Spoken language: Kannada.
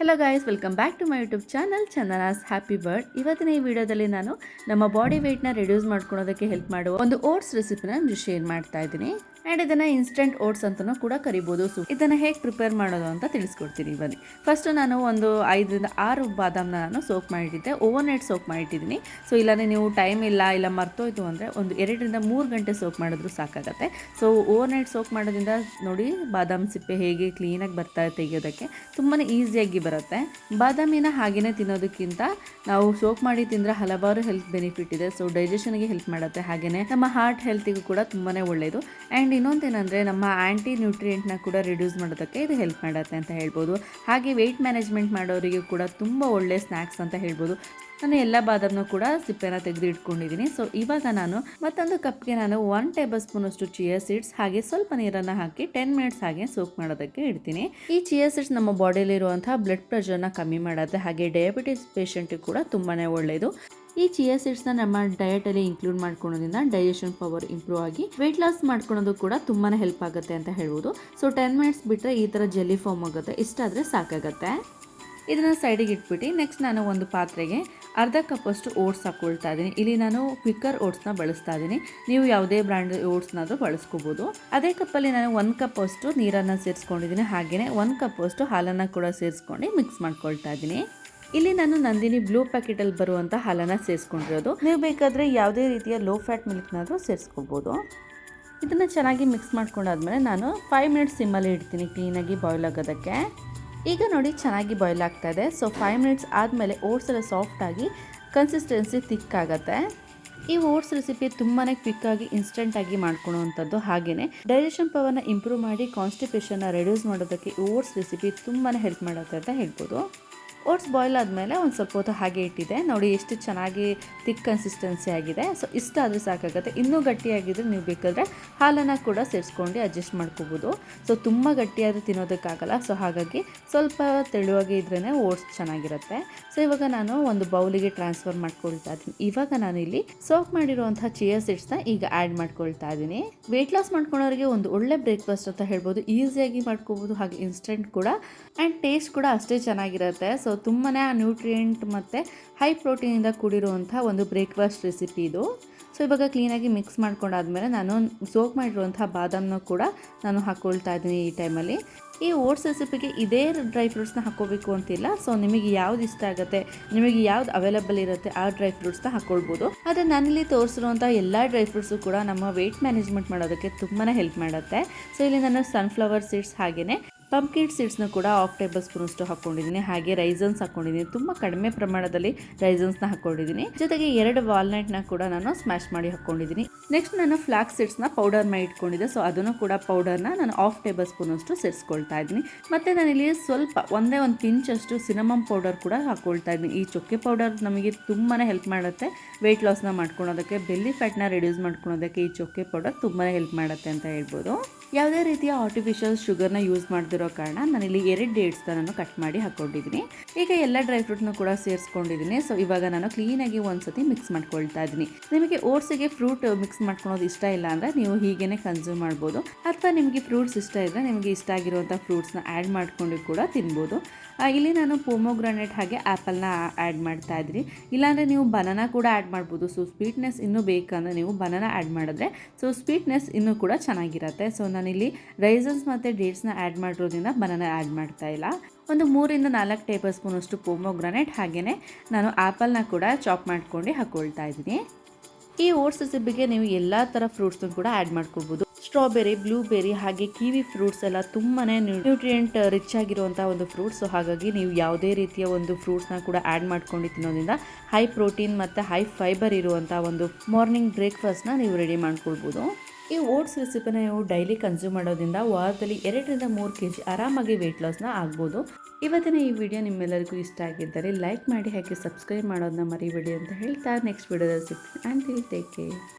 Hello guys, welcome back to my YouTube channel Chandana's happy bird. ಇವತ್ತಿನ ಈ ವಿಡಿಯೋದಲ್ಲಿ ನಾನು ನಮ್ಮ ಬಾಡಿ ವೆಯ್ಟ್ನ ರಿಡ್ಯೂಸ್ ಮಾಡ್ಕೊಳ್ಳೋದಕ್ಕೆ ಹೆಲ್ಪ್ ಮಾಡುವ ಒಂದು ಓಟ್ಸ್ ರೆಸಿಪಿನ ಶೇರ್ ಮಾಡ್ತಾ ಇದ್ದೀನಿ. ಆ್ಯಂಡ್ ಇದನ್ನು ಇನ್ಸ್ಟೆಂಟ್ ಓಟ್ಸ್ ಅಂತಲೂ ಕೂಡ ಕರಿಬೋದು. ಸೊ ಇದನ್ನು ಹೇಗೆ ಪ್ರಿಪೇರ್ ಮಾಡೋದು ಅಂತ ತಿಳಿಸ್ಕೊಡ್ತೀನಿ ಬನ್ನಿ. ಫಸ್ಟ್ ನಾನು ಒಂದು 5-6 ಬಾದಾಮನ್ನ ನಾನು ಸೋಕ್ ಮಾಡಿಟ್ಟಿದ್ದೆ, ಓವರ್ ನೈಟ್ ಸೋಕ್ ಮಾಡಿಟ್ಟಿದ್ದೀನಿ. ಸೊ ಇಲ್ಲಾಂದರೆ ನೀವು ಟೈಮ್ ಇಲ್ಲ ಮರ್ತೋಯ್ತು ಅಂದರೆ ಒಂದು 2-3 ಗಂಟೆ ಸೋಕ್ ಮಾಡಿದ್ರು ಸಾಕಾಗತ್ತೆ. ಸೊ ಓವರ್ ನೈಟ್ ಸೋಕ್ ಮಾಡೋದ್ರಿಂದ ನೋಡಿ ಬಾದಾಮ್ ಸಿಪ್ಪೆ ಹೇಗೆ ಕ್ಲೀನಾಗಿ ಬರ್ತಾ ತೆಗೆಯೋದಕ್ಕೆ ತುಂಬಾ ಈಸಿಯಾಗಿ ಬರುತ್ತೆ. ಬಾದಾಮಿನ ಹಾಗೆಯೇ ತಿನ್ನೋದಕ್ಕಿಂತ ನಾವು ಸೋಕ್ ಮಾಡಿ ತಿಂದರೆ ಹಲವಾರು ಹೆಲ್ತ್ ಬೆನಿಫಿಟ್ ಇದೆ. ಸೊ ಡೈಜೆಷನ್ಗೆ ಹೆಲ್ಪ್ ಮಾಡುತ್ತೆ, ಹಾಗೆಯೇ ನಮ್ಮ ಹಾರ್ಟ್ ಹೆಲ್ತಿಗೂ ಕೂಡ ತುಂಬಾ ಒಳ್ಳೆಯದು. ಆ್ಯಂಡ್ ಇನ್ನೊಂದೇನೆಂದರೆ ನಮ್ಮ ಆ್ಯಂಟಿ ನ್ಯೂಟ್ರಿಯೆಂಟ್ನ ಕೂಡ ರಿಡ್ಯೂಸ್ ಮಾಡೋದಕ್ಕೆ ಇದು ಹೆಲ್ಪ್ ಮಾಡುತ್ತೆ ಅಂತ ಹೇಳ್ಬೋದು. ಹಾಗೆ ವೆಯ್ಟ್ ಮ್ಯಾನೇಜ್ಮೆಂಟ್ ಮಾಡೋರಿಗೆ ಕೂಡ ತುಂಬ ಒಳ್ಳೆಯ ಸ್ನ್ಯಾಕ್ಸ್ ಅಂತ ಹೇಳ್ಬೋದು. ನಾನು ಎಲ್ಲ ಬಾದಾಮನ್ನು ಕೂಡ ಸಿಪ್ಪೆನ ತೆಗೆದು ಇಟ್ಕೊಂಡಿದ್ದೀನಿ. ಸೊ ಇವಾಗ ನಾನು ಮತ್ತೊಂದು ಕಪ್ಗೆ ನಾನು 1 ಟೇಬಲ್ ಸ್ಪೂನ್ ಅಷ್ಟು ಚಿಯಾ ಸೀಡ್ಸ್ ಹಾಗೆ ಸ್ವಲ್ಪ ನೀರನ್ನು ಹಾಕಿ 10 ಮಿನಿಟ್ಸ್ ಹಾಗೆ ಸೋಕ್ ಮಾಡೋದಕ್ಕೆ ಇಡ್ತೀನಿ. ಈ ಚಿಯಾ ಸೀಡ್ಸ್ ನಮ್ಮ ಬಾಡಿಯಲ್ಲಿರುವಂತಹ ಬ್ಲಡ್ ಪ್ರೆಷರ್ನ ಕಮ್ಮಿ ಮಾಡುತ್ತೆ, ಹಾಗೆ ಡಯಾಬಿಟಿಸ್ ಪೇಷಂಟಿಗೆ ಕೂಡ ತುಂಬಾ ಒಳ್ಳೆಯದು. ಈ ಚಿಯಾ ಸೀಡ್ಸ್ನ ನಮ್ಮ ಡಯಟಲ್ಲಿ ಇನ್ಕ್ಲೂಡ್ ಮಾಡ್ಕೊಳ್ಳೋದ್ರಿಂದ ಡೈಜೆಷನ್ ಪವರ್ ಇಂಪ್ರೂವ್ ಆಗಿ ವೆಯ್ಟ್ ಲಾಸ್ ಮಾಡ್ಕೊಳ್ಳೋದು ಕೂಡ ತುಂಬಾ ಹೆಲ್ಪ್ ಆಗುತ್ತೆ ಅಂತ ಹೇಳ್ಬೋದು. ಸೊ 10 ಮಿನಿಟ್ಸ್ ಬಿಟ್ಟರೆ ಈ ಥರ ಜೆಲ್ಲಿ ಫಾರ್ಮ್ ಆಗುತ್ತೆ, ಇಷ್ಟಾದರೆ ಸಾಕಾಗುತ್ತೆ. ಇದನ್ನು ಸೈಡಿಗೆ ಇಟ್ಬಿಟ್ಟು ನೆಕ್ಸ್ಟ್ ನಾನು ಒಂದು ಪಾತ್ರೆಗೆ ಅರ್ಧ ಕಪ್ಪಷ್ಟು ಓಟ್ಸ್ ಹಾಕ್ಕೊಳ್ತಾ ಇದ್ದೀನಿ. ಇಲ್ಲಿ ನಾನು ಕ್ವಿಕ್ಕರ್ ಓಟ್ಸ್ನ ಬಳಸ್ತಾ ಇದ್ದೀನಿ, ನೀವು ಯಾವುದೇ ಬ್ರ್ಯಾಂಡ್ ಓಟ್ಸ್ನಾದರೂ ಬಳಸ್ಕೋಬೋದು. ಅದೇ ಕಪ್ಪಲ್ಲಿ ನಾನು 1 ಕಪ್ ಅಷ್ಟು ನೀರನ್ನು ಸೇರಿಸ್ಕೊಂಡಿದ್ದೀನಿ, ಹಾಗೆಯೇ 1 ಕಪ್ ಅಷ್ಟು ಹಾಲನ್ನು ಕೂಡ ಸೇರಿಸ್ಕೊಂಡು ಮಿಕ್ಸ್ ಮಾಡ್ಕೊಳ್ತಾ ಇದ್ದೀನಿ. ಇಲ್ಲಿ ನಾನು ನಂದಿನಿ ಬ್ಲೂ ಪ್ಯಾಕೆಟಲ್ಲಿ ಬರುವಂಥ ಹಾಲನ್ನು ಸೇರಿಸ್ಕೊಂಡಿರೋದು. ನೀವು ಬೇಕಾದರೆ ಯಾವುದೇ ರೀತಿಯ ಲೋ ಫ್ಯಾಟ್ ಮಿಲ್ಕ್ನಾದರೂ ಸೇರಿಸ್ಕೋಬೋದು. ಇದನ್ನು ಚೆನ್ನಾಗಿ ಮಿಕ್ಸ್ ಮಾಡ್ಕೊಂಡಾದ್ಮೇಲೆ ನಾನು 5 ಮಿನಿಟ್ಸ್ ಸಿಮ್ಮಲ್ಲಿ ಇಡ್ತೀನಿ ಕ್ಲೀನಾಗಿ ಬಾಯ್ಲ್ ಆಗೋದಕ್ಕೆ. ಈಗ ನೋಡಿ ಚೆನ್ನಾಗಿ ಬಾಯ್ಲ್ ಆಗ್ತಾ ಇದೆ. ಸೊ 5 ಮಿನಿಟ್ಸ್ ಆದಮೇಲೆ ಓಟ್ಸ್ ಎಲ್ಲ ಸಾಫ್ಟಾಗಿ ಕನ್ಸಿಸ್ಟೆನ್ಸಿ ಥಿಕ್ಕಾಗತ್ತೆ. ಈ ಓಟ್ಸ್ ರೆಸಿಪಿ ತುಂಬಾ ಕ್ವಿಕ್ಕಾಗಿ ಇನ್ಸ್ಟೆಂಟಾಗಿ ಮಾಡ್ಕೊಳ್ಳೋವಂಥದ್ದು, ಹಾಗೆಯೇ ಡೈಜೆಷನ್ ಪವರ್ನ ಇಂಪ್ರೂವ್ ಮಾಡಿ ಕಾನ್ಸ್ಟಿಪೇಷನ್ನ ರೆಡ್ಯೂಸ್ ಮಾಡೋದಕ್ಕೆ ಓಟ್ಸ್ ರೆಸಿಪಿ ತುಂಬಾ ಹೆಲ್ಪ್ ಮಾಡುತ್ತೆ ಅಂತ ಹೇಳ್ಬೋದು. ಓಟ್ಸ್ ಬಾಯ್ಲ್ ಆದಮೇಲೆ ಒಂದು ಸ್ವಲ್ಪ ಹೊತ್ತು ಹಾಗೆ ಇಟ್ಟಿದೆ, ನೋಡಿ ಎಷ್ಟು ಚೆನ್ನಾಗಿ ಥಿಕ್ ಕನ್ಸಿಸ್ಟೆನ್ಸಿ ಆಗಿದೆ. ಸೊ ಇಷ್ಟ ಆದರೆ ಸಾಕಾಗುತ್ತೆ. ಇನ್ನೂ ಗಟ್ಟಿಯಾಗಿದ್ದರೆ ನೀವು ಬೇಕಾದರೆ ಹಾಲನ್ನು ಕೂಡ ಸೇರಿಸ್ಕೊಂಡು ಅಡ್ಜಸ್ಟ್ ಮಾಡ್ಕೋಬೋದು. ಸೊ ತುಂಬ ಗಟ್ಟಿಯಾದರೆ ತಿನ್ನೋದಕ್ಕಾಗಲ್ಲ, ಸೊ ಹಾಗಾಗಿ ಸ್ವಲ್ಪ ತೆಳುವಾಗಿ ಇದ್ರೇ ಓಟ್ಸ್ ಚೆನ್ನಾಗಿರುತ್ತೆ. ಸೊ ಇವಾಗ ನಾನು ಒಂದು ಬೌಲಿಗೆ ಟ್ರಾನ್ಸ್ಫರ್ ಮಾಡ್ಕೊಳ್ತಾ ಇದ್ದೀನಿ. ಇವಾಗ ನಾನು ಇಲ್ಲಿ ಸೋಕ್ ಮಾಡಿರುವಂಥ ಚಿಯಾ ಸೀಡ್ಸ್ನ ಈಗ ಆ್ಯಡ್ ಮಾಡ್ಕೊಳ್ತಾ ಇದ್ದೀನಿ. ವೆಯ್ಟ್ ಲಾಸ್ ಮಾಡ್ಕೊಳ್ಳೋರಿಗೆ ಒಂದು ಒಳ್ಳೆ ಬ್ರೇಕ್ಫಾಸ್ಟ್ ಅಂತ ಹೇಳ್ಬೋದು, ಈಸಿಯಾಗಿ ಮಾಡ್ಕೋಬೋದು, ಹಾಗೆ ಇನ್ಸ್ಟೆಂಟ್ ಕೂಡ ಆ್ಯಂಡ್ ಟೇಸ್ಟ್ ಕೂಡ ಅಷ್ಟೇ ಚೆನ್ನಾಗಿರುತ್ತೆ. ಸೊ ತುಂಬಾ ನ್ಯೂಟ್ರಿಯೆಂಟ್ ಮತ್ತು ಹೈ ಪ್ರೋಟೀನಿಂದ ಕೂಡಿರುವಂಥ ಒಂದು ಬ್ರೇಕ್ಫಾಸ್ಟ್ ರೆಸಿಪಿ ಇದು. ಸೊ ಇವಾಗ ಕ್ಲೀನಾಗಿ ಮಿಕ್ಸ್ ಮಾಡ್ಕೊಂಡಾದ್ಮೇಲೆ ನಾನು ಸೋಕ್ ಮಾಡಿರುವಂಥ ಬಾದಾಮನ್ನ ಕೂಡ ನಾನು ಹಾಕ್ಕೊಳ್ತಾ ಇದ್ದೀನಿ ಈ ಟೈಮಲ್ಲಿ. ಈ ಓಟ್ಸ್ ರೆಸಿಪಿಗೆ ಇದೇ ಡ್ರೈ ಫ್ರೂಟ್ಸ್ನ ಹಾಕ್ಕೋಬೇಕು ಅಂತಿಲ್ಲ. ಸೊ ನಿಮಗೆ ಯಾವ್ದು ಇಷ್ಟ ಆಗುತ್ತೆ, ನಿಮಗೆ ಯಾವ್ದು ಅವೈಲೇಬಲ್ ಇರುತ್ತೆ ಆ ಡ್ರೈ ಫ್ರೂಟ್ಸ್ನ ಹಾಕ್ಕೊಳ್ಬೋದು. ಆದರೆ ನಾನಿಲ್ಲಿ ತೋರಿಸಿರುವಂಥ ಎಲ್ಲ ಡ್ರೈ ಫ್ರೂಟ್ಸು ಕೂಡ ನಮ್ಮ ವೆಯ್ಟ್ ಮ್ಯಾನೇಜ್ಮೆಂಟ್ ಮಾಡೋದಕ್ಕೆ ತುಂಬಾ ಹೆಲ್ಪ್ ಮಾಡುತ್ತೆ. ಸೊ ಇಲ್ಲಿ ನಾನು ಸನ್ಫ್ಲವರ್ ಸೀಡ್ಸ್ ಹಾಗೆಯೇ ಪಂಪ್ಕಿನ್ ಸೀಡ್ಸ್ನ ಕೂಡ 1/2 ಟೇಬಲ್ ಸ್ಪೂನ್ ಅಷ್ಟು ಹಾಕ್ಕೊಂಡಿದ್ದೀನಿ, ಹಾಗೆ ರೈಸನ್ಸ್ ಹಾಕ್ಕೊಂಡಿದ್ದೀನಿ. ತುಂಬ ಕಡಿಮೆ ಪ್ರಮಾಣದಲ್ಲಿ ರೈಸನ್ಸ್ನ ಹಾಕ್ಕೊಂಡಿದ್ದೀನಿ. ಜೊತೆಗೆ 2 ವಾಲ್ನಟ್ನ ಕೂಡ ನಾನು ಸ್ಮ್ಯಾಶ್ ಮಾಡಿ ಹಾಕ್ಕೊಂಡಿದ್ದೀನಿ. ನೆಕ್ಸ್ಟ್ ನಾನು ಫ್ಲಾಕ್ಸ್ ಸೀಡ್ಸ್ನ ಪೌಡರ್ ಮಾಡಿ ಇಟ್ಕೊಂಡಿದ್ದೆ. ಸೊ ಅದನ್ನು ಕೂಡ ಪೌಡರ್ನ ನಾನು 1/2 ಟೇಬಲ್ ಸ್ಪೂನ್ ಅಷ್ಟು ಸೇರಿಸ್ಕೊಳ್ತಾ ಇದ್ದೀನಿ. ಮತ್ತು ನಾನಿಲ್ಲಿ ಸ್ವಲ್ಪ ಒಂದೇ ಒಂದು ಪಿಂಚ್ ಅಷ್ಟು ಸಿನಮಮ್ ಪೌಡರ್ ಕೂಡ ಹಾಕ್ಕೊಳ್ತಾ ಇದ್ದೀನಿ. ಈ ಚೊಕ್ಕೆ ಪೌಡರ್ ನಮಗೆ ತುಂಬಾ ಹೆಲ್ಪ್ ಮಾಡುತ್ತೆ ವೆಯ್ಟ್ ಲಾಸ್ನ ಮಾಡ್ಕೊಳೋದಕ್ಕೆ, ಬೆಲ್ಲಿ ಫ್ಯಾಟ್ನ ರಿಡ್ಯೂಸ್ ಮಾಡ್ಕೊಳೋದಕ್ಕೆ ಈ ಚೊಕ್ಕೆ ಪೌಡರ್ ತುಂಬಾ ಹೆಲ್ಪ್ ಮಾಡುತ್ತೆ ಅಂತ ಹೇಳ್ಬೋದು. ಯಾವುದೇ ರೀತಿಯ ಆರ್ಟಿಫಿಷಿಯಲ್ ಶುಗರ್ನ ಯೂಸ್ ಮಾಡ್ತಿರೋ ಕಾರಣ ನಾನಿಲ್ಲಿ 2 ಡೇಟ್ಸ್ನ ನಾನು ಕಟ್ ಮಾಡಿ ಹಾಕ್ಕೊಂಡಿದ್ದೀನಿ. ಈಗ ಎಲ್ಲ ಡ್ರೈ ಫ್ರೂಟ್ನ ಕೂಡ ಸೇರಿಸ್ಕೊಂಡಿದ್ದೀನಿ. ಸೊ ಇವಾಗ ನಾನು ಕ್ಲೀನಾಗಿ ಒಂದ್ಸತಿ ಮಿಕ್ಸ್ ಮಾಡ್ಕೊಳ್ತಾ ಇದ್ದೀನಿ. ನಿಮಗೆ ಓಟ್ಸಿಗೆ ಫ್ರೂಟ್ ಮಿಕ್ಸ್ ಮಾಡ್ಕೊಳೋದು ಇಷ್ಟ ಇಲ್ಲ ಅಂದರೆ ನೀವು ಹೀಗೇ ಕನ್ಸ್ಯೂಮ್ ಮಾಡ್ಬೋದು, ಅಥವಾ ನಿಮಗೆ ಫ್ರೂಟ್ಸ್ ಇಷ್ಟ ಇದ್ದರೆ ನಿಮಗೆ ಇಷ್ಟ ಆಗಿರುವಂಥ ಫ್ರೂಟ್ಸ್ನ ಆ್ಯಡ್ ಮಾಡ್ಕೊಂಡು ಕೂಡ ತಿನ್ಬೋದು. ಇಲ್ಲಿ ನಾನು ಪೊಮೊಗ್ರಾನೇಟ್ ಹಾಗೆ ಆ್ಯಪಲ್ನ ಆ್ಯಡ್ ಮಾಡ್ತಾ ಇದ್ದೀನಿ. ಇಲ್ಲಾಂದರೆ ನೀವು ಬನಾನಾ ಕೂಡ ಆ್ಯಡ್ ಮಾಡ್ಬೋದು. ಸೊ ಸ್ವೀಟ್ನೆಸ್ ಇನ್ನೂ ಬೇಕಂದರೆ ನೀವು ಬನಾನಾ ಆ್ಯಡ್ ಮಾಡಿದ್ರೆ ಸೊ ಸ್ವೀಟ್ನೆಸ್ ಇನ್ನೂ ಕೂಡ ಚೆನ್ನಾಗಿರುತ್ತೆ. ಸೊ ನಾನಿಲ್ಲಿ ರೈಸನ್ಸ್ ಮತ್ತು ಡೇಟ್ಸ್ನ ಆ್ಯಡ್ ಮಾಡಿರೋದ್ರಿಂದ ಬನಾನಾ ಆ್ಯಡ್ ಮಾಡ್ತಾ ಇಲ್ಲ. ಒಂದು 3-4 ಟೇಬಲ್ ಸ್ಪೂನ್ ಅಷ್ಟು ಪೊಮೊಗ್ರಾನೇಟ್ ಹಾಗೆಯೇ ನಾನು ಆ್ಯಪಲ್ನ ಕೂಡ ಚಾಪ್ ಮಾಡ್ಕೊಂಡು ಹಾಕ್ಕೊಳ್ತಾ ಇದ್ದೀನಿ. ಈ ಓಟ್ಸ್ ರೆಸಿಪಿಗೆ ನೀವು ಎಲ್ಲ ಥರ ಫ್ರೂಟ್ಸ್ನ ಕೂಡ ಆ್ಯಡ್ ಮಾಡ್ಕೊಳ್ಬೋದು. ಸ್ಟ್ರಾಬೆರಿ, ಬ್ಲೂಬೆರಿ ಹಾಗೆ ಕಿವಿ ಫ್ರೂಟ್ಸ್ ಎಲ್ಲ ತುಂಬಾ ನ್ಯೂಟ್ರಿಯೆಂಟ್ ರಿಚ್ ಆಗಿರುವಂಥ ಒಂದು ಫ್ರೂಟ್ಸ್. ಸೊ ಹಾಗಾಗಿ ನೀವು ಯಾವುದೇ ರೀತಿಯ ಒಂದು ಫ್ರೂಟ್ಸ್ನ ಕೂಡ ಆ್ಯಡ್ ಮಾಡ್ಕೊಂಡು ತಿನ್ನೋದ್ರಿಂದ ಹೈ ಪ್ರೋಟೀನ್ ಮತ್ತು ಹೈ ಫೈಬರ್ ಇರುವಂಥ ಒಂದು ಮಾರ್ನಿಂಗ್ ಬ್ರೇಕ್ಫಾಸ್ಟ್ನ ನೀವು ರೆಡಿ ಮಾಡ್ಕೊಳ್ಬೋದು. ಈ ಓಟ್ಸ್ ರೆಸಿಪಿನ ನೀವು ಡೈಲಿ ಕನ್ಸ್ಯೂಮ್ ಮಾಡೋದ್ರಿಂದ ವಾರದಲ್ಲಿ 2-3 kg ಆರಾಮಾಗಿ ವೆಯ್ಟ್ ಲಾಸ್ನ ಆಗ್ಬೋದು. ಇವತ್ತಿನ ಈ ವಿಡಿಯೋ ನಿಮ್ಮೆಲ್ಲರಿಗೂ ಇಷ್ಟ ಆಗಿದ್ದರೆ ಲೈಕ್ ಮಾಡಿ, ಹಾಗೆ ಸಬ್ಸ್ಕ್ರೈಬ್ ಮಾಡೋದನ್ನ ಮರಿಬೇಡಿ ಅಂತ ಹೇಳ್ತಾ ನೆಕ್ಸ್ಟ್ ವಿಡಿಯೋದಲ್ಲಿ ಸಿಗ್ತೀನಿ. Until take care.